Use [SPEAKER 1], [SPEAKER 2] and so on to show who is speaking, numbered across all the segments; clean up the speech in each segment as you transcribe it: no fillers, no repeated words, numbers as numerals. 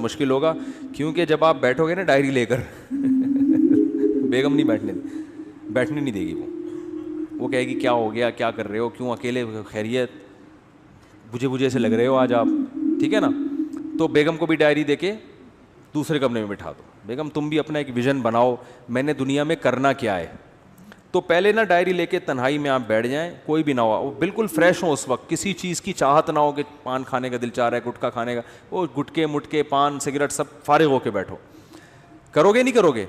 [SPEAKER 1] مشکل ہوگا, کیونکہ جب آپ بیٹھو گے نا ڈائری لے کر بیگم نہیں بیٹھنے نہیں دے گی. وہ کہے گی کیا ہو گیا, کیا کر رہے ہو, کیوں اکیلے, خیریت, بجھے سے لگ رہے ہو آج آپ, ٹھیک ہے نا. تو بیگم کو بھی ڈائری دے کے دوسرے کمرے میں بٹھا دو, بیگم تم بھی اپنا ایک ویژن بناؤ, میں نے دنیا میں کرنا کیا ہے. تو پہلے نا ڈائری لے کے تنہائی میں آپ بیٹھ جائیں, کوئی بھی نہ ہو, بالکل فریش ہو اس وقت, کسی چیز کی چاہت نہ ہو کہ پان کھانے کا دل چاہ رہا ہے, گٹکا کھانے کا, وہ گٹکے مٹکے پان سگریٹ سب فارغ ہو کے بیٹھو. کرو گے نہیں کرو گے,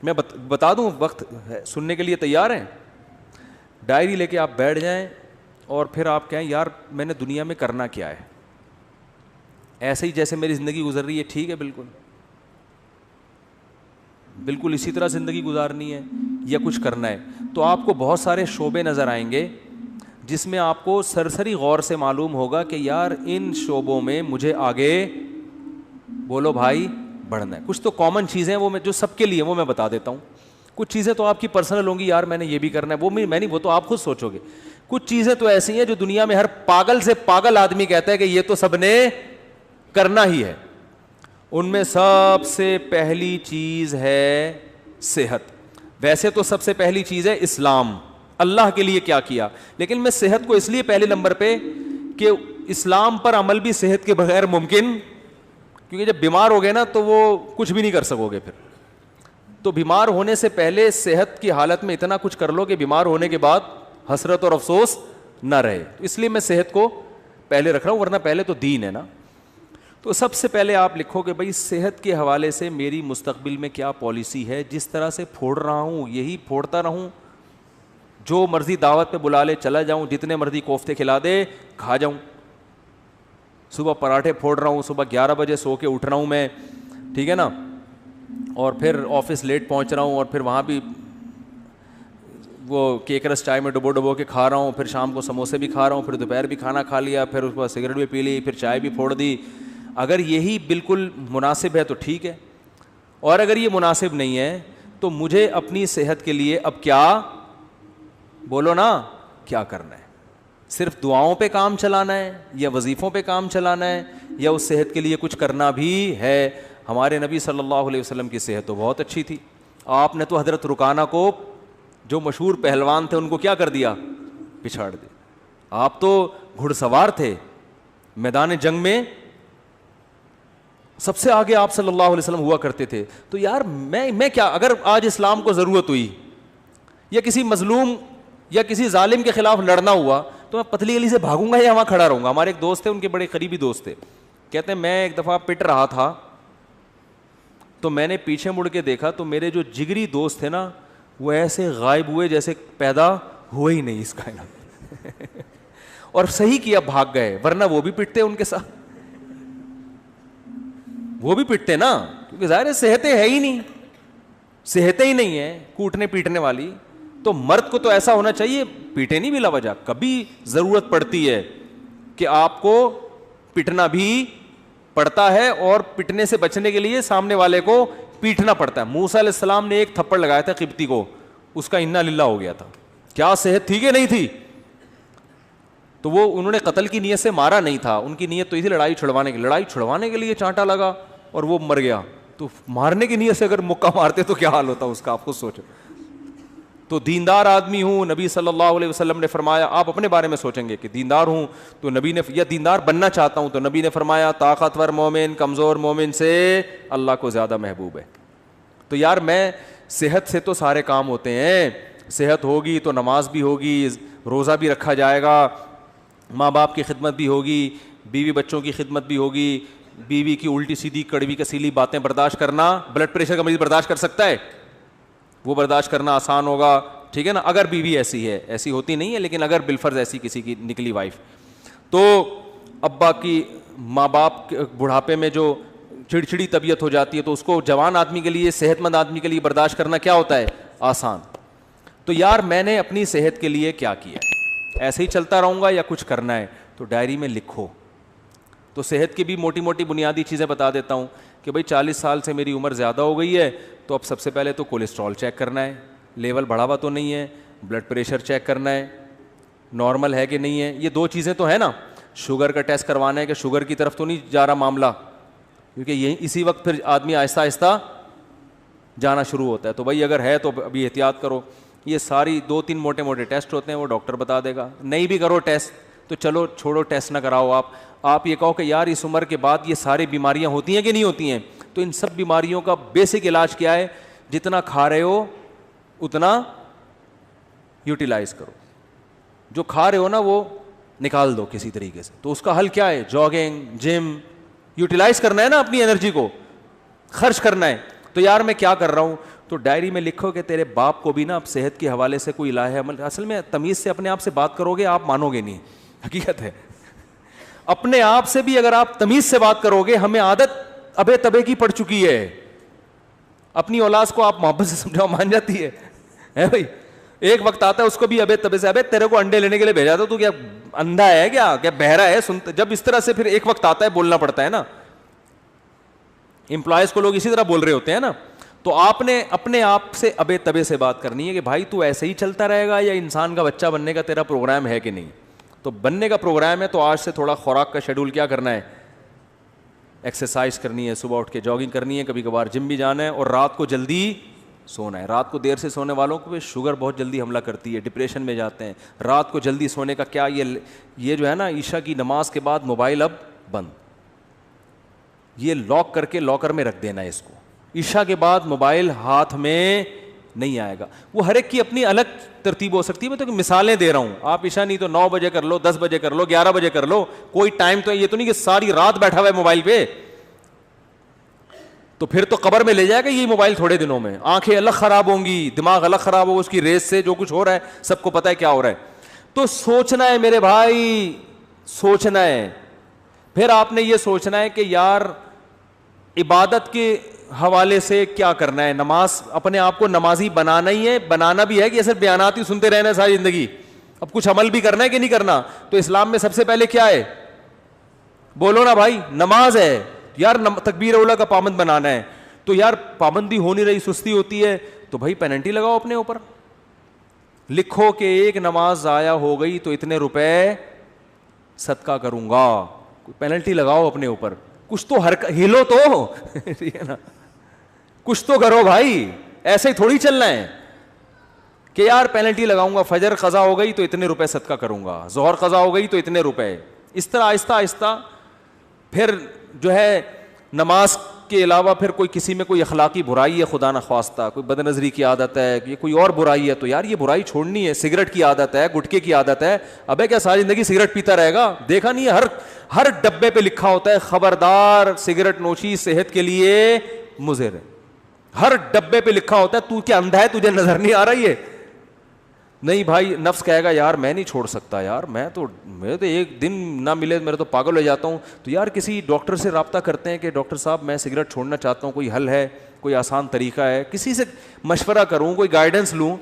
[SPEAKER 1] میں بتا دوں وقت سننے کے لیے تیار ہیں. ڈائری لے کے آپ بیٹھ جائیں اور پھر آپ کہیں یار میں نے دنیا میں کرنا کیا ہے, ایسے ہی جیسے میری زندگی گزر رہی ہے ٹھیک ہے, بالکل اسی طرح زندگی گزارنی ہے یا کچھ کرنا ہے. تو آپ کو بہت سارے شعبے نظر آئیں گے جس میں آپ کو سرسری غور سے معلوم ہوگا کہ یار ان شعبوں میں مجھے آگے بولو بھائی بڑھنا ہے. کچھ تو کامن چیزیں وہ میں جو سب کے لیے وہ میں بتا دیتا ہوں. کچھ چیزیں تو آپ کی پرسنل ہوں گی, یار میں نے یہ بھی کرنا ہے, وہ میں نہیں, وہ تو آپ خود سوچو گے. کچھ چیزیں تو ایسی ہیں جو دنیا میں ہر پاگل سے پاگل آدمی کہتا ہے کہ یہ تو سب نے کرنا ہی ہے. ان میں سب سے پہلی چیز ہے صحت. ویسے تو سب سے پہلی چیز ہے اسلام, اللہ کے لیے کیا کیا, لیکن میں صحت کو اس لیے پہلے نمبر پہ کہ اسلام پر عمل بھی صحت کے بغیر ممکن, کیونکہ جب بیمار ہو گئے نا تو وہ کچھ بھی نہیں کر سکو گے پھر. تو بیمار ہونے سے پہلے صحت کی حالت میں اتنا کچھ کر لو کہ بیمار ہونے کے بعد حسرت اور افسوس نہ رہے. اس لیے میں صحت کو پہلے رکھ رہا ہوں, ورنہ پہلے تو دین ہے نا. تو سب سے پہلے آپ لکھو کہ بھائی صحت کے حوالے سے میری مستقبل میں کیا پالیسی ہے, جس طرح سے پھوڑ رہا ہوں یہی پھوڑتا رہوں, جو مرضی دعوت پہ بلا لے چلا جاؤں, جتنے مرضی کوفتے کھلا دے کھا جاؤں, صبح پراٹھے پھوڑ رہا ہوں, صبح 11 بجے سو کے اٹھ رہا ہوں میں, ٹھیک ہے نا, اور پھر آفس لیٹ پہنچ رہا ہوں, اور پھر وہاں بھی وہ کیک رس چائے میں ڈبو کے کھا رہا ہوں, پھر شام کو سموسے بھی کھا رہا ہوں, پھر دوپہر بھی کھانا کھا لیا, پھر اس کے بعد سگریٹ بھی پی لی, پھر چائے بھی پھوڑ دی. اگر یہی بالکل مناسب ہے تو ٹھیک ہے, اور اگر یہ مناسب نہیں ہے تو مجھے اپنی صحت کے لیے اب کیا بولو نا کیا کرنا ہے. صرف دعاؤں پہ کام چلانا ہے یا وظیفوں پہ کام چلانا ہے, یا اس صحت کے لیے کچھ کرنا بھی ہے. ہمارے نبی صلی اللہ علیہ وسلم کی صحت تو بہت اچھی تھی. آپ نے تو حضرت رکانہ کو جو مشہور پہلوان تھے ان کو کیا کر دیا, پچھاڑ دیا. آپ تو گھڑ سوار تھے, میدان جنگ میں سب سے آگے آپ صلی اللہ علیہ وسلم ہوا کرتے تھے. تو یار میں کیا, اگر آج اسلام کو ضرورت ہوئی یا کسی مظلوم یا کسی ظالم کے خلاف لڑنا ہوا تو میں پتلی گلی سے بھاگوں گا یا وہاں کھڑا رہوں گا. ہمارے ایک دوست تھے, ان کے بڑے قریبی دوست تھے, کہتے ہیں میں ایک دفعہ پٹ رہا تھا تو میں نے پیچھے مڑ کے دیکھا تو میرے جو جگری دوست تھے نا وہ ایسے غائب ہوئے جیسے پیدا ہوئے ہی نہیں اس کائنات اور صحیح کیا, بھاگ گئے, ورنہ وہ بھی پٹتے ان کے ساتھ, وہ بھی پٹتے نا, کیونکہ ظاہر ہے صحتیں ہے ہی نہیں, صحتیں ہی نہیں ہیں کوٹنے پیٹنے والی. تو مرد کو تو ایسا ہونا چاہیے پیٹے نہیں بلا وجہ. کبھی ضرورت پڑتی ہے کہ آپ کو پٹنا بھی پڑتا ہے, اور پٹنے سے بچنے کے لیے سامنے والے کو پیٹنا پڑتا ہے. موسیٰ علیہ السلام نے ایک تھپڑ لگایا تھا قبطی کو, اس کا انا للہ ہو گیا تھا. کیا صحت تھی کہ نہیں تھی؟ تو وہ انہوں نے قتل کی نیت سے مارا نہیں تھا, ان کی نیت تو اسی لڑائی چھڑوانے کے لیے چانٹا لگا اور وہ مر گیا. تو مارنے کی نیت سے اگر مکہ مارتے تو کیا حال ہوتا اس کا, آپ خود سوچو. تو دیندار آدمی ہوں, نبی صلی اللہ علیہ وسلم نے فرمایا, آپ اپنے بارے میں سوچیں گے کہ دیندار ہوں تو نبی نے, یا دیندار بننا چاہتا ہوں تو نبی نے فرمایا طاقتور مومن کمزور مومن سے اللہ کو زیادہ محبوب ہے. تو یار میں صحت سے تو سارے کام ہوتے ہیں, صحت ہوگی تو نماز بھی ہوگی, روزہ بھی رکھا جائے گا, ماں باپ کی خدمت بھی ہوگی, بیوی بچوں کی خدمت بھی ہوگی. بیوی کی الٹی سیدھی کڑوی کسیلی باتیں برداشت کرنا, بلڈ پریشر کا مریض برداشت کر سکتا ہے, وہ برداشت کرنا آسان ہوگا, ٹھیک ہے نا, اگر بیوی ایسی ہے, ایسی ہوتی نہیں ہے لیکن اگر بالفرض ایسی کسی کی نکلی وائف. تو ابا کی ماں باپ بڑھاپے میں جو چڑچڑی طبیعت ہو جاتی ہے تو اس کو جوان آدمی کے لیے, صحت مند آدمی کے لیے برداشت کرنا کیا ہوتا ہے, آسان. تو یار میں نے اپنی صحت کے لیے کیا کیا, ایسے ہی چلتا رہوں گا یا کچھ کرنا ہے, تو ڈائری میں لکھو. تو صحت کی بھی موٹی موٹی بنیادی چیزیں بتا دیتا ہوں کہ بھائی 40 سال سے میری عمر زیادہ ہو گئی ہے, تو اب سب سے پہلے تو کولیسٹرول چیک کرنا ہے, لیول بڑھا ہوا تو نہیں ہے, بلڈ پریشر چیک کرنا ہے نارمل ہے کہ نہیں ہے, یہ 2 چیزیں تو ہے نا. شوگر کا ٹیسٹ کروانا ہے کہ شوگر کی طرف تو نہیں جا رہا معاملہ, کیونکہ یہ اسی وقت پھر آدمی آہستہ آہستہ جانا شروع ہوتا ہے. تو بھائی اگر ہے تو ابھی احتیاط کرو. یہ ساری 2-3 موٹے موٹے ٹیسٹ ہوتے ہیں, وہ ڈاکٹر بتا دے گا. نہیں بھی کرو ٹیسٹ تو چلو چھوڑو, ٹیسٹ نہ کراؤ. آپ یہ کہو کہ یار اس عمر کے بعد یہ ساری بیماریاں ہوتی ہیں کہ نہیں ہوتی ہیں, تو ان سب بیماریوں کا بیسک علاج کیا ہے؟ جتنا کھا رہے ہو اتنا یوٹیلائز کرو. جو کھا رہے ہو نا وہ نکال دو کسی طریقے سے. تو اس کا حل کیا ہے؟ جاگنگ, جم, یوٹیلائز کرنا ہے نا, اپنی انرجی کو خرچ کرنا ہے. تو یار میں کیا کر رہا ہوں, تو ڈائری میں لکھو کہ تیرے باپ کو بھی نا اب صحت کے حوالے سے کوئی الہ عمل. اصل میں تمیز سے اپنے آپ سے بات کرو گے آپ مانو گے نہیں, حقیقت ہے. اپنے آپ سے بھی اگر آپ تمیز سے بات کرو گے, ہمیں عادت ابے تبے کی پڑ چکی ہے. اپنی اولاد کو آپ محبت سے سمجھاؤ مان جاتی ہے بھائی. ایک وقت آتا ہے اس کو بھی ابے تبے سے, ابے تیرے کو انڈے لینے کے لیے بھیجا تھا, تو کیا اندھا ہے کیا بہرا ہے؟ سنتے جب اس طرح سے پھر ایک وقت آتا ہے بولنا پڑتا ہے نا. امپلائز کو لوگ اسی طرح بول رہے ہوتے ہیں نا. تو آپ نے اپنے آپ سے ابے تبے سے بات کرنی ہے کہ بھائی تو ایسے ہی چلتا رہے گا یا انسان کا بچہ بننے کا تیرا پروگرام ہے کہ نہیں. تو بننے کا پروگرام ہے تو آج سے تھوڑا خوراک کا شیڈول کیا کرنا ہے؟ ایکسرسائز کرنی ہے, صبح اٹھ کے جاگنگ کرنی ہے, کبھی کبھار جم بھی جانا ہے, اور رات کو جلدی سونا ہے. رات کو دیر سے سونے والوں کو شوگر بہت جلدی حملہ کرتی ہے, ڈپریشن میں جاتے ہیں. رات کو جلدی سونے کا کیا, یہ جو ہے نا عشاء کی نماز کے بعد موبائل اب بند, یہ لاک کر کے لاکر میں رکھ دینا ہے اس کو. عشاء کے بعد موبائل ہاتھ میں نہیں آئے گا. وہ ہر ایک کی اپنی الگ ترتیب ہو سکتی ہے, میں تو مثالیں دے رہا ہوں. آپ عشاء نہیں تو 9 بجے کر لو, 10 بجے کر لو, 11 بجے کر لو, کوئی ٹائم تو یہ تو نہیں کہ ساری رات بیٹھا ہوا ہے موبائل پہ, تو پھر تو قبر میں لے جائے گا یہ موبائل تھوڑے دنوں میں. آنکھیں الگ خراب ہوں گی, دماغ الگ خراب ہوگا, اس کی ریس سے جو کچھ ہو رہا ہے سب کو پتہ ہے کیا ہو رہا ہے. تو سوچنا ہے میرے بھائی, سوچنا ہے. پھر آپ نے یہ سوچنا ہے کہ یار عبادت کے حوالے سے کیا کرنا ہے. نماز, اپنے آپ کو نمازی بنانا ہی ہے, بنانا بھی ہے کہ صرف بیانات ہی سنتے رہنا ہے ساری زندگی. اب کچھ عمل بھی کرنا ہے کہ نہیں کرنا. تو اسلام میں سب سے پہلے کیا ہے؟ بولو نا بھائی, نماز ہے. یار تکبیر اولا کا پابند بنانا ہے, تو یار پابندی ہو نہیں رہی, سستی ہوتی ہے, تو بھائی پینلٹی لگاؤ اپنے اوپر. لکھو کہ ایک نماز ضائع ہو گئی تو اتنے روپے صدقہ کروں گا. پینلٹی لگاؤ اپنے اوپر. کچھ تو ہلو تو ٹھیک ہے نا, کچھ تو کرو بھائی. ایسے ہی تھوڑی چلنا ہے کہ یار پینلٹی لگاؤں گا, فجر قضا ہو گئی تو اتنے روپے صدقہ کروں گا, ظہر قضا ہو گئی تو اتنے روپے. اس طرح آہستہ آہستہ پھر جو ہے نماز کے علاوہ پھر کوئی کسی میں کوئی اخلاقی برائی ہے خدا نخواستہ, کوئی بد نظری کی عادت ہے, یہ کوئی اور برائی ہے, تو یار یہ برائی چھوڑنی ہے. سگریٹ کی عادت ہے, گٹکے کی عادت ہے, ابے کیا ساری زندگی سگریٹ پیتا رہے گا؟ دیکھا نہیں ہے ہر ڈبے پہ لکھا ہوتا ہے خبردار سگریٹ نوشی صحت کے لیے مضر ہے. ہر ڈبے پہ لکھا ہوتا ہے. تو کیا اندھا ہے, تجھے نظر نہیں آ رہا یہ؟ نہیں بھائی, نفس کہے گا یار میں نہیں چھوڑ سکتا, یار میں تو ایک دن نہ ملے میرے تو پاگل ہو جاتا ہوں. تو یار کسی ڈاکٹر سے رابطہ کرتے ہیں کہ ڈاکٹر صاحب میں سگریٹ چھوڑنا چاہتا ہوں, کوئی حل ہے, کوئی آسان طریقہ ہے, کسی سے مشورہ کروں, کوئی گائیڈنس لوں.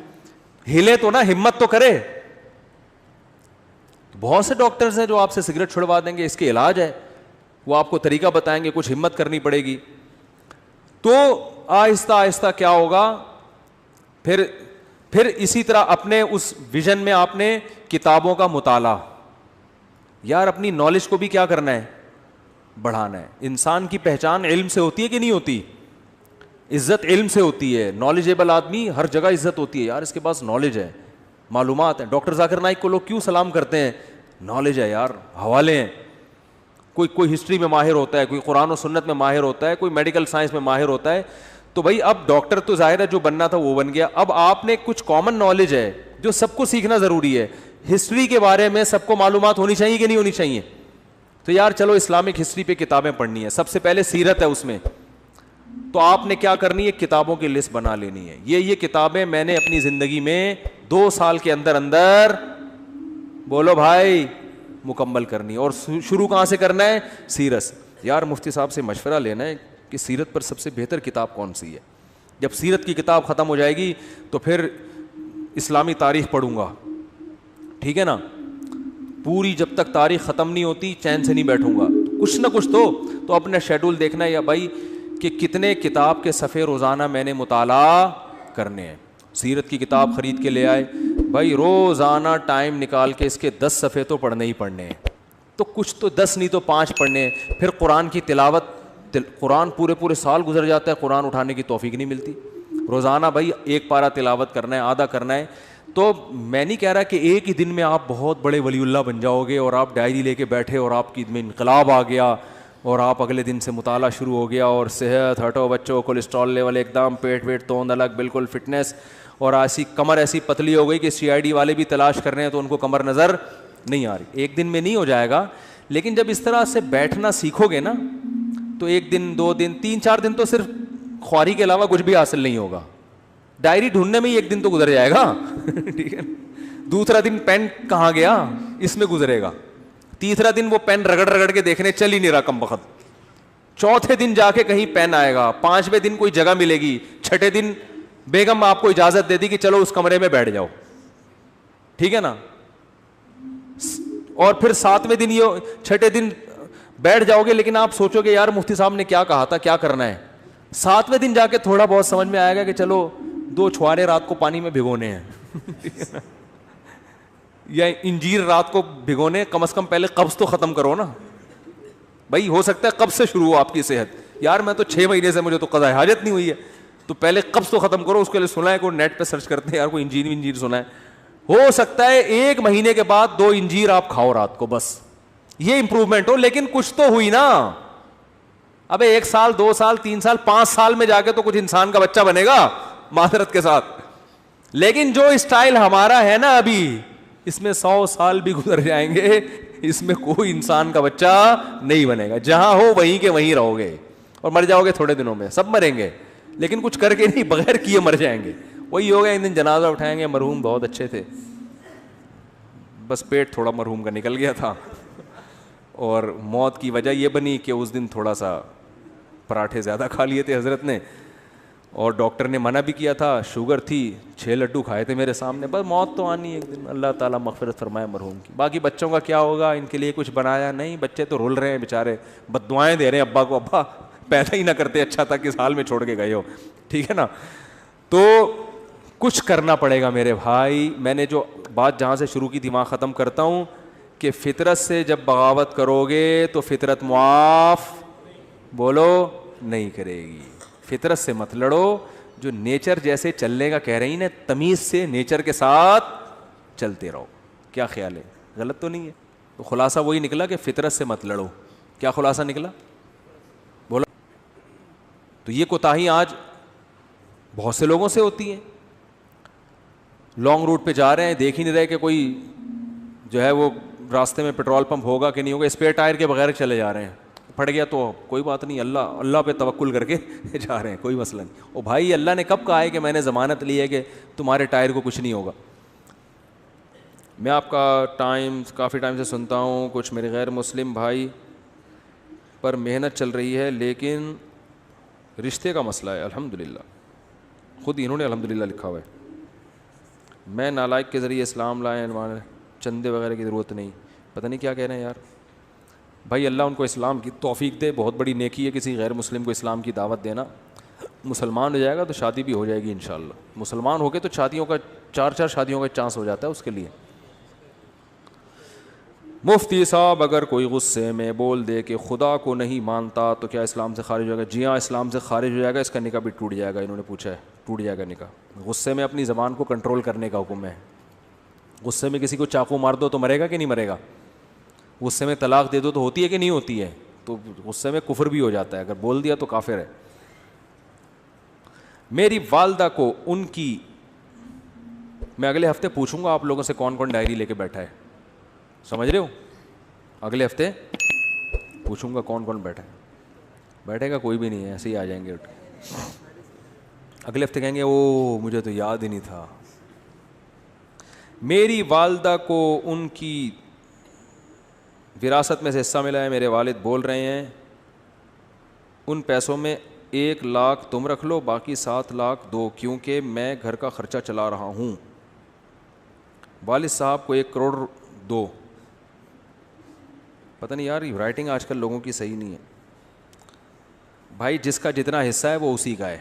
[SPEAKER 1] ہلے تو نا, ہمت تو کرے. بہت سے ڈاکٹرز ہیں جو آپ سے سگریٹ چھڑوا دیں گے, اس کے علاج ہے, وہ آپ کو طریقہ بتائیں گے, کچھ ہمت کرنی پڑے گی. تو آہستہ آہستہ کیا ہوگا, پھر اسی طرح اپنے اس ویژن میں آپ نے کتابوں کا مطالعہ, یار اپنی نالج کو بھی کیا کرنا ہے, بڑھانا ہے. انسان کی پہچان علم سے ہوتی ہے کہ نہیں ہوتی؟ عزت علم سے ہوتی ہے. نالجیبل آدمی ہر جگہ عزت ہوتی ہے, یار اس کے پاس نالج ہے, معلومات ہیں. ڈاکٹر ذاکر نائک کو لوگ کیوں سلام کرتے ہیں؟ نالج ہے یار, حوالے ہیں. کوئی ہسٹری میں ماہر ہوتا ہے, کوئی قرآن و سنت میں ماہر ہوتا ہے, کوئی میڈیکل سائنس میں ماہر ہوتا ہے. تو بھائی اب ڈاکٹر تو ظاہر ہے جو بننا تھا وہ بن گیا. اب آپ نے کچھ کامن نالج ہے جو سب کو سیکھنا ضروری ہے. ہسٹری کے بارے میں سب کو معلومات ہونی چاہیے کہ نہیں ہونی چاہیے؟ تو یار چلو اسلامک ہسٹری پہ کتابیں پڑھنی ہے. سب سے پہلے سیرت ہے اس میں, تو آپ نے کیا کرنی ہے, کتابوں کی لسٹ بنا لینی ہے. یہ کتابیں میں نے اپنی زندگی میں 2 سال کے اندر بولو بھائی مکمل کرنی. اور شروع کہاں سے کرنا ہے؟ سیرت. یار مفتی صاحب سے مشورہ لینا ہے کہ سیرت پر سب سے بہتر کتاب کون سی ہے. جب سیرت کی کتاب ختم ہو جائے گی تو پھر اسلامی تاریخ پڑھوں گا, ٹھیک ہے نا. پوری جب تک تاریخ ختم نہیں ہوتی چین سے نہیں بیٹھوں گا, کچھ نہ کچھ تو اپنا شیڈول دیکھنا ہے یا بھائی کہ کتنے کتاب کے صفحے روزانہ میں نے مطالعہ کرنے ہیں. سیرت کی کتاب خرید کے لے آئے, بھائی روزانہ ٹائم نکال کے اس کے 10 صفحے تو پڑھنے ہی پڑھنے ہیں. تو کچھ تو 10 نہیں تو 5 پڑھنے ہیں. پھر قرآن کی قرآن پورے سال گزر جاتا ہے, قرآن اٹھانے کی توفیق نہیں ملتی. روزانہ بھائی ایک پارہ تلاوت کرنا ہے, آدھا کرنا ہے. تو میں نہیں کہہ رہا کہ ایک ہی دن میں آپ بہت بڑے ولی اللہ بن جاؤ گے اور آپ ڈائری لے کے بیٹھے اور آپ کی میں انقلاب آ گیا اور آپ اگلے دن سے مطالعہ شروع ہو گیا اور صحت ہٹو بچوں, کولیسٹرول لیول ایک دم, پیٹ ویٹ توند الگ, بالکل فٹنس, اور ایسی کمر ایسی پتلی ہو گئی کہ CID والے بھی تلاش کر رہے ہیں تو ان کو کمر نظر نہیں آ رہی. ایک دن میں نہیں ہو جائے گا, لیکن جب اس طرح سے بیٹھنا سیکھو گے نا تو ایک دن, 2 دن, 3-4 دن تو صرف خواری کے علاوہ کچھ بھی حاصل نہیں ہوگا. ڈائری ڈھونڈنے میں ہی ایک دن تو گزر جائے گا, ٹھیک ہے. دوسرا دن پین کہاں گیا اس میں گزرے گا. تیسرا دن وہ پین رگڑ کے دیکھنے چل ہی نہیں رہا کم وقت. چوتھے دن جا کے کہیں پین آئے گا. 5ویں دن کوئی جگہ ملے گی. 6ٹھے دن بیگم آپ کو اجازت دے دی کہ چلو اس کمرے میں بیٹھ جاؤ, ٹھیک ہے نا. اور پھر 7ویں دن, یہ 6ٹھے دن بیٹھ جاؤ گے, لیکن آپ سوچو گے یار مفتی صاحب نے کیا کہا تھا, کیا کرنا ہے. 7ویں دن جا کے تھوڑا بہت سمجھ میں آئے گا کہ چلو 2 چھوارے رات کو پانی میں بھگونے ہیں یا انجیر رات کو بھگونے, کم از کم پہلے قبض تو ختم کرو نا بھائی. ہو سکتا ہے قبض سے شروع ہو آپ کی صحت, یار میں تو 6 مہینے سے مجھے تو قضاء حاجت نہیں ہوئی ہے, تو پہلے قبض تو ختم کرو. اس کے لیے سنا ہے, کوئی نیٹ پہ سرچ کرتے ہیں یار کوئی انجیر سنا ہے. ہو سکتا ہے 1 مہینے کے بعد 2 انجیر آپ کھاؤ رات کو, بس یہ امپروومنٹ ہو, لیکن کچھ تو ہوئی نا. ابے 1 سال 2 سال 3 سال 5 سال میں جا کے تو کچھ انسان کا بچہ بنے گا معذرت کے ساتھ. لیکن جو اسٹائل ہمارا ہے نا ابھی, اس میں 100 سال بھی گزر جائیں گے, اس میں کوئی انسان کا بچہ نہیں بنے گا. جہاں ہو وہیں کے وہیں رہو گے اور مر جاؤ گے تھوڑے دنوں میں. سب مریں گے لیکن کچھ کر کے نہیں, بغیر کیے مر جائیں گے. وہی ہوگا, ایک دن جنازہ اٹھائیں گے, مرحوم بہت اچھے تھے, بس پیٹ تھوڑا مرحوم کا نکل گیا تھا اور موت کی وجہ یہ بنی کہ اس دن تھوڑا سا پراٹھے زیادہ کھا لیے تھے حضرت نے, اور ڈاکٹر نے منع بھی کیا تھا, شوگر تھی, 6 لڈو کھائے تھے میرے سامنے. بس موت تو آنی ایک دن, اللہ تعالیٰ مغفرت فرمائے مرحوم کی. باقی بچوں کا کیا ہوگا, ان کے لیے کچھ بنایا نہیں, بچے تو رول رہے ہیں بیچارے, بد دعائیں دے رہے ہیں ابا کو, ابا پیدا ہی نہ کرتے اچھا تھا, کس حال میں چھوڑ کے گئے ہو, ٹھیک ہے نا. تو کچھ کرنا پڑے گا میرے بھائی. میں نے جو بات جہاں سے شروع کی تھی وہاں ختم کرتا ہوں کہ فطرت سے جب بغاوت کرو گے تو فطرت معاف بولو نہیں کرے گی. فطرت سے مت لڑو, جو نیچر جیسے چلنے کا کہہ رہی نا, تمیز سے نیچر کے ساتھ چلتے رہو. کیا خیال ہے, غلط تو نہیں ہے؟ تو خلاصہ وہی نکلا کہ فطرت سے مت لڑو. کیا خلاصہ نکلا بولو. تو یہ کوتاہی آج بہت سے لوگوں سے ہوتی ہیں. لانگ روٹ پہ جا رہے ہیں, دیکھ ہی نہیں رہے کہ کوئی جو ہے وہ راستے میں پیٹرول پمپ ہوگا کہ نہیں ہوگا, اسپیئر ٹائر کے بغیر چلے جا رہے ہیں. پھٹ گیا تو کوئی بات نہیں, اللہ پہ توکل کر کے جا رہے ہیں, کوئی مسئلہ نہیں. او بھائی, اللہ نے کب کہا ہے کہ میں نے ضمانت لی ہے کہ تمہارے ٹائر کو کچھ نہیں ہوگا. میں آپ کا کافی ٹائم سے سنتا ہوں, کچھ میرے غیر مسلم بھائی پر محنت چل رہی ہے لیکن رشتے کا مسئلہ ہے. الحمدللہ, خود انہوں نے الحمدللہ لکھا ہوا ہے. میں نالائق کے ذریعے اسلام لائے, چندے وغیرہ کی ضرورت نہیں. پتہ نہیں کیا کہہ رہے ہیں یار. بھائی اللہ ان کو اسلام کی توفیق دے, بہت بڑی نیکی ہے کسی غیر مسلم کو اسلام کی دعوت دینا. مسلمان ہو جائے گا تو شادی بھی ہو جائے گی انشاءاللہ. مسلمان ہو کے تو شادیوں کا 4 شادیوں کا چانس ہو جاتا ہے اس کے لیے. مفتی صاحب اگر کوئی غصے میں بول دے کہ خدا کو نہیں مانتا تو کیا اسلام سے خارج ہو جائے گا؟ جی ہاں, اسلام سے خارج ہو جائے گا, اس کا نکاح بھی ٹوٹ جائے گا. انہوں نے پوچھا ہے, ٹوٹ جائے گا نکاح. غصے میں اپنی زبان کو کنٹرول کرنے کا حکم ہے. غصے میں کسی کو چاقو مار دو تو مرے گا کہ نہیں مرے گا؟ غصے میں طلاق دے دو تو ہوتی ہے کہ نہیں ہوتی ہے؟ تو غصے میں کفر بھی ہو جاتا ہے, اگر بول دیا تو کافر ہے. میری والدہ کو ان کی, میں اگلے ہفتے پوچھوں گا آپ لوگوں سے کون کون ڈائری لے کے بیٹھا ہے, سمجھ رہے ہو؟ اگلے ہفتے پوچھوں گا کون کون بیٹھا ہے. بیٹھے گا کوئی بھی نہیں ہے, ایسے ہی آ جائیں گے اٹھ کے. اگلے ہفتے کہیں گے او مجھے تو یاد ہی نہیں تھا. میری والدہ کو ان کی وراثت میں سے حصہ ملا ہے. میرے والد بول رہے ہیں ان پیسوں میں 1 لاکھ تم رکھ لو, باقی 7 لاکھ دو, کیونکہ میں گھر کا خرچہ چلا رہا ہوں. والد صاحب کو 1 کروڑ دو. پتہ نہیں یار, رائٹنگ آج کل لوگوں کی صحیح نہیں ہے. بھائی جس کا جتنا حصہ ہے وہ اسی کا ہے.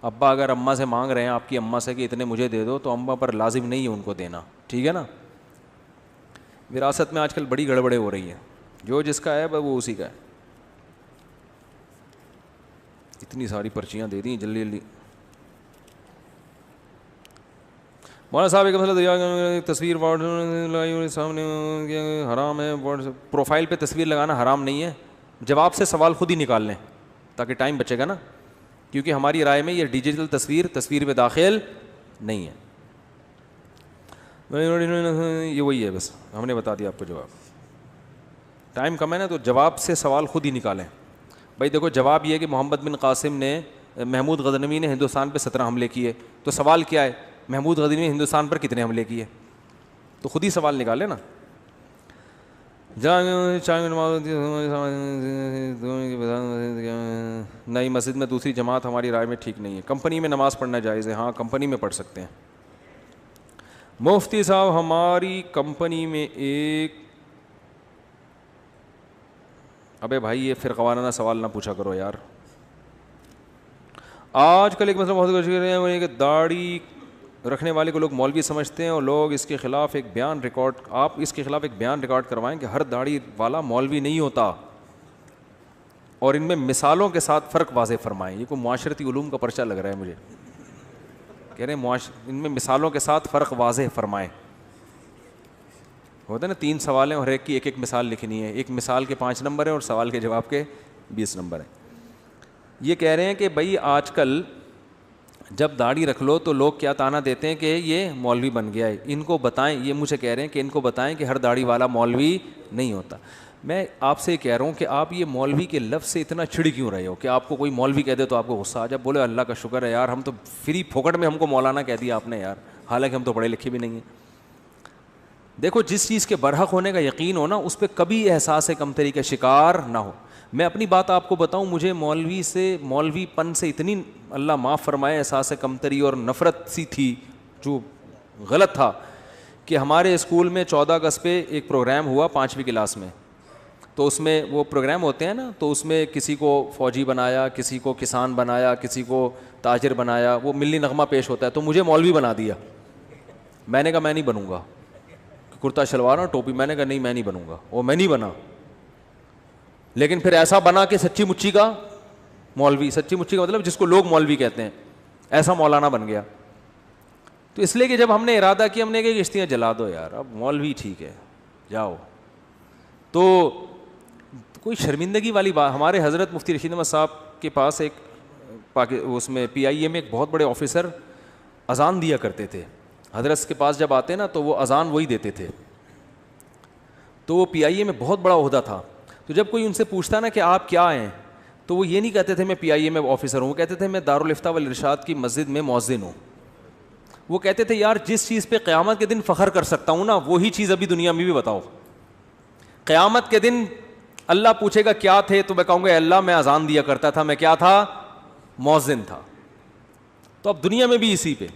[SPEAKER 1] ابا اگر اماں سے مانگ رہے ہیں, آپ کی اماں سے کہ اتنے مجھے دے دو, تو اماں پر لازم نہیں ہے ان کو دینا, ٹھیک ہے نا. وراثت میں آج کل بڑی گڑبڑیں ہو رہی ہیں, جو جس کا ہے وہ اسی کا ہے. اتنی ساری پرچیاں دے دیں جلدی جلدی. مولانا صاحب ایک مسئلہ تصویر سامنے حرام ہے, پروفائل پہ تصویر لگانا حرام نہیں ہے. جواب سے سوال خود ہی نکال لیں تاکہ ٹائم بچے گا نا, کیونکہ ہماری رائے میں یہ ڈیجیٹل تصویر میں داخل نہیں ہے. یہ وہی ہے, بس ہم نے بتا دیا آپ کو جواب. ٹائم کم ہے نا, تو جواب سے سوال خود ہی نکالیں. بھائی دیکھو جواب یہ ہے کہ محمد بن قاسم نے, محمود غزنوی نے ہندوستان پہ 17 حملے کیے. تو سوال کیا ہے, محمود غزنوی نے ہندوستان پر کتنے حملے کیے؟ تو خود ہی سوال نکالے نا. نئی مسجد میں دوسری جماعت ہماری رائے میں ٹھیک نہیں ہے. کمپنی میں نماز پڑھنا جائز ہے, ہاں کمپنی میں پڑھ سکتے ہیں. مفتی صاحب ہماری کمپنی میں ایک, ابے بھائی یہ فرقہ وارانہ سوال نہ پوچھا کرو یار. آج کل ایک مسئلہ بہت کوشش کر رہے ہیں وہ یہ کہ داڑھی رکھنے والے کو لوگ مولوی سمجھتے ہیں, اور لوگ اس کے خلاف ایک بیان ریکارڈ, آپ اس کے خلاف ایک بیان ریکارڈ کروائیں کہ ہر داڑھی والا مولوی نہیں ہوتا, اور ان میں مثالوں کے ساتھ فرق واضح فرمائیں. یہ کوئی معاشرتی علوم کا پرچہ لگ رہا ہے مجھے. کہہ رہے ہیں ان میں مثالوں کے ساتھ فرق واضح فرمائیں. ہوتا ہے نا 3 سوال ہیں اور ایک کی ایک ایک مثال لکھنی ہے, ایک مثال کے 5 نمبر ہیں اور سوال کے جواب کے 20 نمبر ہیں. یہ کہہ رہے ہیں کہ بھائی آج کل جب داڑھی رکھ لو تو لوگ کیا تانا دیتے ہیں کہ یہ مولوی بن گیا ہے. ان کو بتائیں, یہ مجھے کہہ رہے ہیں کہ ان کو بتائیں کہ ہر داڑھی والا مولوی نہیں ہوتا. میں آپ سے کہہ رہا ہوں کہ آپ یہ مولوی کے لفظ سے اتنا چڑ کیوں رہے ہو کہ آپ کو کوئی مولوی کہہ دے تو آپ کو غصہ آ جائے. بولے اللہ کا شکر ہے یار, ہم تو فری پھوکٹ میں ہم کو مولانا کہہ دیا آپ نے یار, حالانکہ ہم تو پڑھے لکھے بھی نہیں ہیں. دیکھو جس چیز کے برحق ہونے کا یقین ہو نا, اس پہ کبھی احساس کمتری کا شکار نہ ہو. میں اپنی بات آپ کو بتاؤں, مجھے مولوی پن سے اتنی اللہ معاف فرمائے احساس کمتری اور نفرت سی تھی جو غلط تھا, کہ ہمارے اسکول میں 14 اگست پہ ایک پروگرام ہوا 5ویں کلاس میں. تو اس میں وہ پروگرام ہوتے ہیں نا, تو اس میں کسی کو فوجی بنایا, کسی کو کسان بنایا, کسی کو تاجر بنایا, وہ ملی نغمہ پیش ہوتا ہے. تو مجھے مولوی بنا دیا. میں نے کہا میں نہیں بنوں گا, کرتا شلوار اور ٹوپی. میں نے کہا نہیں میں نہیں بنوں گا, وہ میں نہیں بنا. لیکن پھر ایسا بنا کہ سچی مچی کا مولوی, سچی مچی کا مطلب جس کو لوگ مولوی کہتے ہیں, ایسا مولانا بن گیا. تو اس لیے کہ جب ہم نے ارادہ کیا, ہم نے کہا کشتیاں جلا دو یار, اب مولوی ٹھیک ہے جاؤ, تو کوئی شرمندگی والی بات. ہمارے حضرت مفتی رشید احمد صاحب کے پاس ایک اس میں PIA میں ایک بہت بڑے آفیسر اذان دیا کرتے تھے. حضرت کے پاس جب آتے نا تو وہ اذان وہی دیتے تھے. تو وہ PIA میں بہت بڑا عہدہ تھا. تو جب کوئی ان سے پوچھتا نا کہ آپ کیا ہیں, تو وہ یہ نہیں کہتے تھے میں PIA میں آفیسر ہوں, وہ کہتے تھے میں دارالافتاء والارشاد کی مسجد میں مؤذن ہوں. وہ کہتے تھے یار جس چیز پہ قیامت کے دن فخر کر سکتا ہوں نا, وہی چیز ابھی دنیا میں بھی بتاؤ. قیامت کے دن اللہ پوچھے گا کیا تھے, تو میں کہوں گا اللہ میں اذان دیا کرتا تھا, میں کیا تھا, مؤذن تھا. تو اب دنیا میں بھی اسی پہ.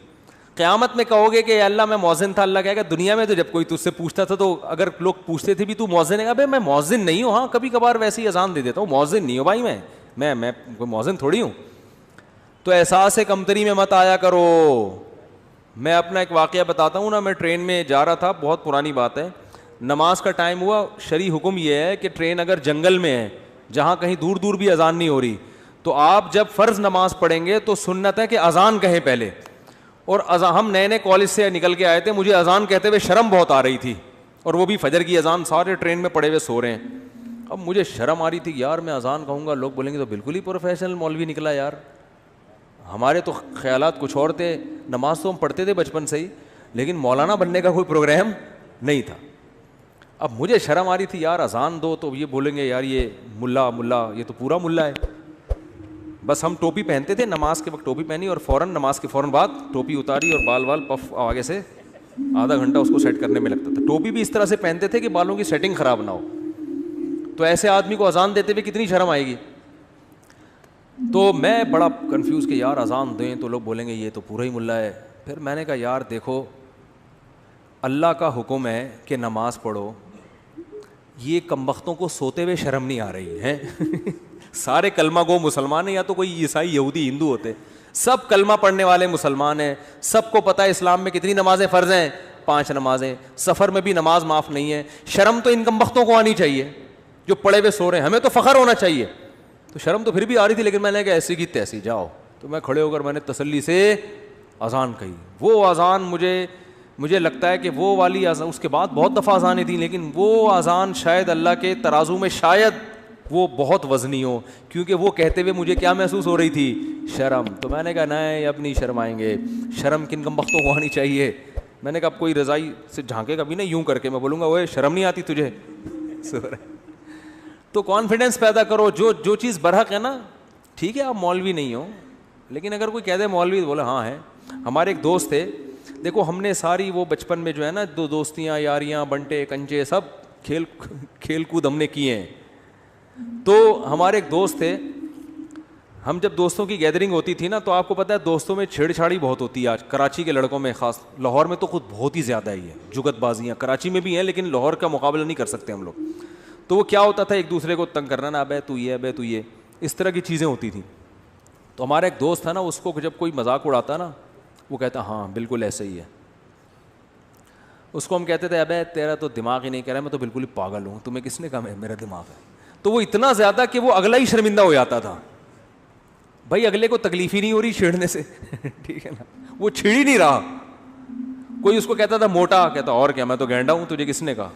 [SPEAKER 1] قیامت میں کہو گے کہ اللہ میں مؤذن تھا, اللہ کہے گا دنیا میں تو جب کوئی تجھ سے پوچھتا تھا تو اگر لوگ پوچھتے تھے بھی تو مؤذن ہے, ابے میں مؤذن نہیں ہوں, ہاں کبھی کبھار ویسے ہی اذان دے دیتا ہوں, مؤذن نہیں ہوں بھائی, میں کوئی مؤذن تھوڑی ہوں. تو احساس کمتری میں مت آیا کرو. میں اپنا ایک واقعہ بتاتا ہوں نا, میں ٹرین میں جا رہا تھا, بہت پرانی بات ہے, نماز کا ٹائم ہوا. شرعی حکم یہ ہے کہ ٹرین اگر جنگل میں ہے جہاں کہیں دور دور بھی اذان نہیں ہو رہی, تو آپ جب فرض نماز پڑھیں گے تو سنت ہے کہ اذان کہیں پہلے. اور ہم نئے کالج سے نکل کے آئے تھے, مجھے اذان کہتے ہوئے شرم بہت آ رہی تھی, اور وہ بھی فجر کی اذان, سارے ٹرین میں پڑے ہوئے سو رہے ہیں. اب مجھے شرم آ رہی تھی یار, میں اذان کہوں گا لوگ بولیں گے تو بالکل ہی پروفیشنل مولوی نکلا یار. ہمارے تو خیالات کچھ اور تھے. نماز تو ہم پڑھتے تھے بچپن سے ہی, لیکن مولانا بننے کا کوئی پروگرام نہیں تھا. اب مجھے شرم آ رہی تھی یار, اذان دو تو یہ بولیں گے یار یہ ملا, یہ تو پورا ملا ہے. بس ہم ٹوپی پہنتے تھے, نماز کے وقت ٹوپی پہنی اور فوراً نماز کے فوراً بعد ٹوپی اتاری اور بال پف آگے سے آدھا گھنٹہ اس کو سیٹ کرنے میں لگتا تھا. ٹوپی بھی اس طرح سے پہنتے تھے کہ بالوں کی سیٹنگ خراب نہ ہو. تو ایسے آدمی کو اذان دیتے ہوئے کتنی شرم آئے گی. تو میں بڑا کنفیوز کہ یار اذان دیں تو لوگ بولیں گے یہ تو پورا ہی ملا ہے. پھر میں نے کہا یار دیکھو, اللہ کا حکم ہے کہ نماز پڑھو, یہ کمبختوں کو سوتے ہوئے شرم نہیں آ رہی ہے. سارے کلمہ گو مسلمان ہیں, یا تو کوئی عیسائی یہودی ہندو ہوتے, سب کلمہ پڑھنے والے مسلمان ہیں. سب کو پتہ ہے اسلام میں کتنی نمازیں فرض ہیں, 5 نمازیں. سفر میں بھی نماز معاف نہیں ہے. شرم تو ان کمبختوں کو آنی چاہیے جو پڑے ہوئے سو رہے ہیں. ہمیں تو فخر ہونا چاہیے تو شرم تو پھر بھی آ رہی تھی, لیکن میں نے کہا ایسی کی تیسی جاؤ. تو میں کھڑے ہو کر میں نے تسلی سے اذان کہی. وہ اذان مجھے لگتا ہے کہ وہ والی اذان, اس کے بعد بہت دفعہ اذانیں تھیں, لیکن وہ اذان شاید اللہ کے ترازو میں شاید وہ بہت وزنی ہو, کیونکہ وہ کہتے ہوئے مجھے کیا محسوس ہو رہی تھی, شرم. تو میں نے کہا نہیں, اب نہیں شرمائیں گے. شرم کن کم وقتوں کو آنی چاہیے. میں نے کہا اب کوئی رضائی سے جھانکے کبھی نہیں یوں کر کے, میں بولوں گا وہ شرم نہیں آتی تجھے. تو کانفیڈنس پیدا کرو, جو چیز برحق ہے نا, ٹھیک ہے آپ مولوی نہیں ہو, لیکن اگر کوئی کہہ دے مولوی, بولے ہاں ہے. ہمارے ایک دوست تھے, دیکھو ہم نے ساری وہ بچپن میں جو ہے نا دوستیاں یاریاں بنٹے کنچے سب کھیل کود ہم نے کیے ہیں. تو ہمارے ایک دوست تھے, ہم جب دوستوں کی گیدرنگ ہوتی تھی نا, تو آپ کو پتہ ہے دوستوں میں چھیڑ چھاڑی بہت ہوتی ہے آج کراچی کے لڑکوں میں خاص, لاہور میں تو خود بہت ہی زیادہ ہی ہے, جگت بازیاں کراچی میں بھی ہیں لیکن لاہور کا مقابلہ نہیں کر سکتے ہم لوگ. تو وہ کیا ہوتا تھا, ایک دوسرے کو تنگ کرنا, نا ابے تو یہ, ابے تو یہ, اس طرح کی چیزیں ہوتی تھیں. تو ہمارا ایک دوست تھا نا, اس کو جب کوئی مذاق اڑاتا نا, وہ کہتا ہاں بالکل ایسے ہی ہے. اس کو ہم کہتے تھے ابے تیرا تو دماغ ہی نہیں کہہ رہا, میں تو بالکل ہی پاگل ہوں, تمہیں کس نے کہا میرا دماغ ہے. تو وہ اتنا زیادہ کہ وہ اگلا ہی شرمندہ ہو جاتا تھا. بھائی اگلے کو تکلیف ہی نہیں ہو رہی چھیڑنے سے, ٹھیک ہے نا, وہ چھیڑ ہی نہیں رہا. کوئی اس کو کہتا تھا موٹا, کہتا اور کیا, میں تو گینڈا ہوں, تجھے کس نے کہا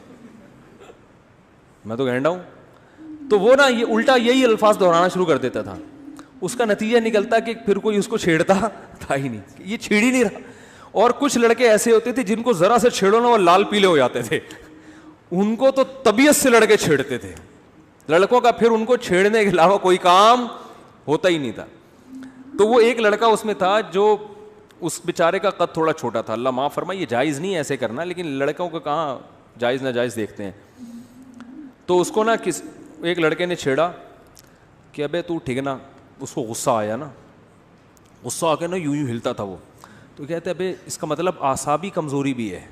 [SPEAKER 1] میں تو گینڈا ہوں. تو وہ نا یہ الٹا یہی الفاظ دہرانا شروع کر دیتا تھا. اس کا نتیجہ نکلتا کہ پھر کوئی اس کو چھیڑتا تھا ہی نہیں, یہ چھیڑ ہی نہیں رہا. اور کچھ لڑکے ایسے ہوتے تھے جن کو ذرا سے چھیڑو نا وہ لال پیلے ہو جاتے تھے, ان کو تو طبیعت سے لڑکے چھیڑتے تھے. لڑکوں کا پھر ان کو چھیڑنے کے علاوہ کوئی کام ہوتا ہی نہیں تھا. تو وہ ایک لڑکا اس میں تھا جو اس بیچارے کا قد تھوڑا چھوٹا تھا, اللہ معاف فرمائے, یہ جائز نہیں ایسے کرنا, لیکن لڑکوں کو کہاں جائز ناجائز دیکھتے ہیں. تو اس کو نا ایک لڑکے نے چھیڑا کہ ابے تو ٹھیک نا, اس کو غصہ آیا نا, غصہ آ کے نا یوں ہلتا تھا وہ. تو کہتے ابے اس کا مطلب اعصابی کمزوری بھی ہے,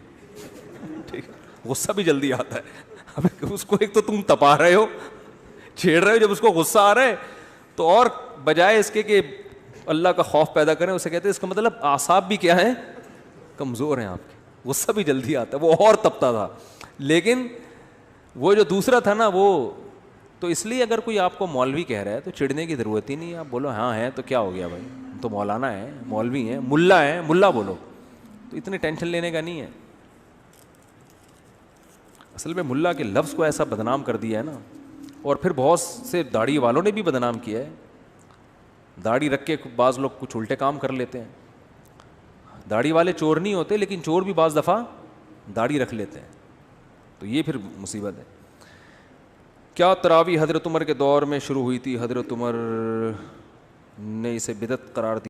[SPEAKER 1] ٹھیک ہے, غصہ بھی جلدی آتا ہے. اب اس کو ایک تو تم تپا رہے ہو, چھیڑ رہے ہو, جب اس کو غصہ آ رہا ہے تو اور بجائے اس کے کہ اللہ کا خوف پیدا کریں, اسے کہتے ہیں اس کا مطلب اعصاب بھی کیا ہیں, کمزور ہیں آپ کے, غصہ بھی جلدی آتا ہے. وہ اور تپتا تھا. لیکن وہ جو دوسرا تھا نا وہ تو, اس لیے اگر کوئی آپ کو مولوی کہہ رہا ہے تو چڑھنے کی ضرورت ہی نہیں ہے. آپ بولو ہاں ہے تو کیا ہو گیا بھائی, تو مولانا ہے, مولوی ہیں, ملا ہیں, ملا بولو, تو اتنی ٹینشن لینے کا نہیں ہے. اصل میں ملا کے لفظ کو ایسا بدنام کر دیا ہے نا, اور پھر بہت سے داڑھی والوں نے بھی بدنام کیا ہے. داڑھی رکھ کے بعض لوگ کچھ الٹے کام کر لیتے ہیں. داڑھی والے چور نہیں ہوتے, لیکن چور بھی بعض دفعہ داڑھی رکھ لیتے ہیں, تو یہ پھر مصیبت ہے. کیا تراویح حضرت عمر کے دور میں شروع ہوئی تھی؟ حضرت عمر نے اسے بدعت قرار دیا.